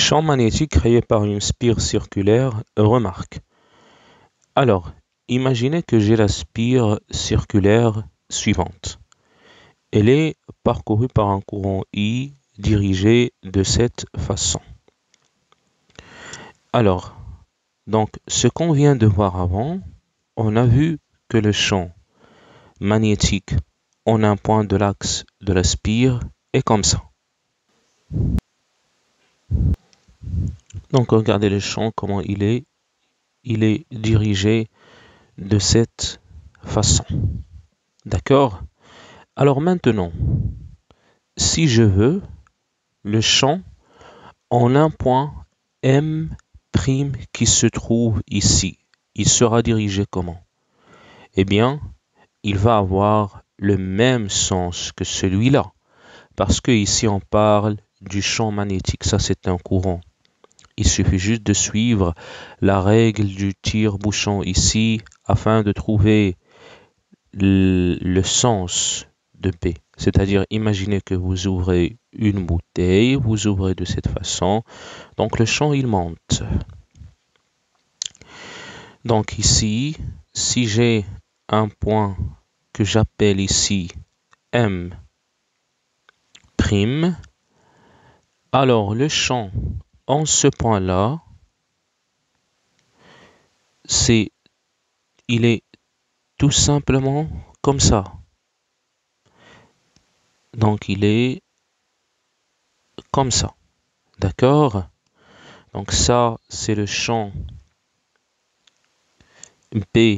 Champ magnétique créé par une spire circulaire, remarque. Alors, imaginez que j'ai la spire circulaire suivante. Elle est parcourue par un courant I dirigé de cette façon. Alors, donc, ce qu'on vient de voir avant, on a vu que le champ magnétique en un point de l'axe de la spire est comme ça. Donc, regardez le champ, comment il est dirigé de cette façon. D'accord? Alors maintenant, si je veux le champ en un point M' qui se trouve ici, il sera dirigé comment? Eh bien, il va avoir le même sens que celui-là. Parce que ici on parle du champ magnétique, ça c'est un courant. Il suffit juste de suivre la règle du tire-bouchon ici afin de trouver le sens de B. C'est-à-dire, imaginez que vous ouvrez une bouteille, vous ouvrez de cette façon, donc le champ il monte. Donc ici, si j'ai un point que j'appelle ici M', alors le champ en ce point-là, il est tout simplement comme ça. Donc il est comme ça. D'accord? Donc ça, c'est le champ B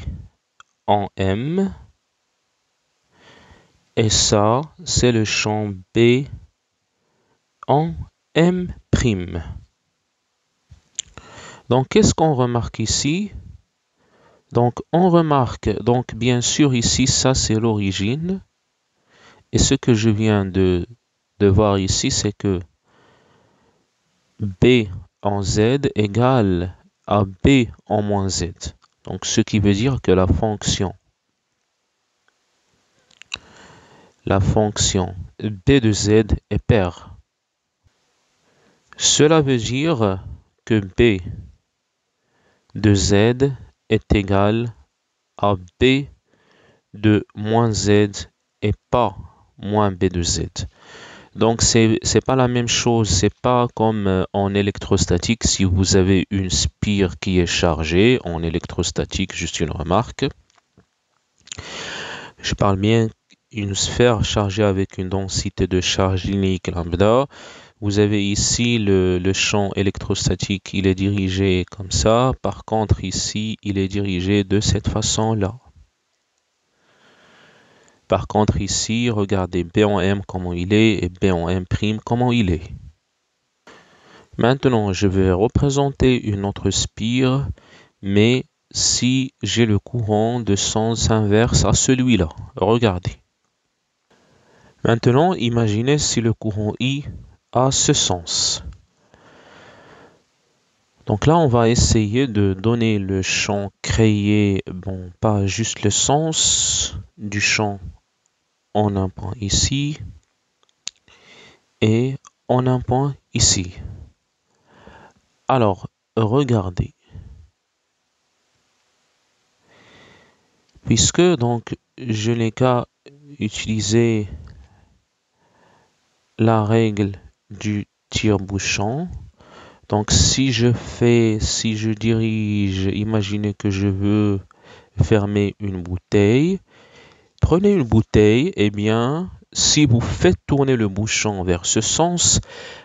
en M. Et ça, c'est le champ B en M'. Donc, qu'est-ce qu'on remarque ici? Donc, on remarque, donc bien sûr ici, ça c'est l'origine. Et ce que je viens de voir ici, c'est que B en Z égale à B en moins Z. Donc, ce qui veut dire que la fonction B de Z est paire. Cela veut dire que B de Z est égal à B de moins Z et pas moins B de Z. Donc, c'est pas la même chose. C'est pas comme en électrostatique. Si vous avez une spire qui est chargée, en électrostatique, juste une remarque. Je parle bien une sphère chargée avec une densité de charge linéaire lambda. Vous avez ici le champ électrostatique, il est dirigé comme ça. Par contre, ici, il est dirigé de cette façon-là. Par contre, ici, regardez B en M comment il est et B en M' comment il est. Maintenant, je vais représenter une autre spire, mais si j'ai le courant de sens inverse à celui-là. Regardez. Maintenant, imaginez si le courant I a ce sens. Donc là, on va essayer de donner le champ créé, bon, pas juste le sens du champ en un point ici et en un point ici. Alors, regardez. Puisque donc je n'ai qu'à utiliser la règle du tire-bouchon. Donc si je dirige, imaginez que je veux fermer une bouteille. Prenez une bouteille, et bien, si vous faites tourner le bouchon vers ce sens,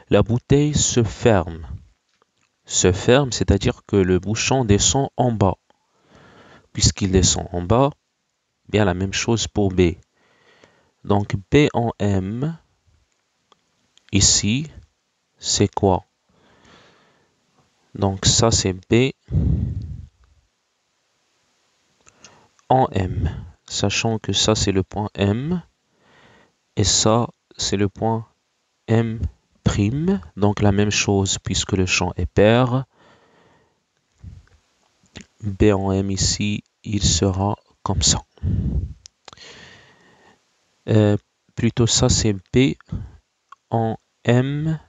la bouteille se ferme. Se ferme, c'est-à-dire que le bouchon descend en bas. Puisqu'il descend en bas, bien la même chose pour B. Donc B en M, ici, c'est quoi? Donc ça c'est B en M. Sachant que ça c'est le point M et ça c'est le point M'. Donc la même chose puisque le champ est paire. B en M ici, il sera comme ça. Plutôt ça c'est B en M'.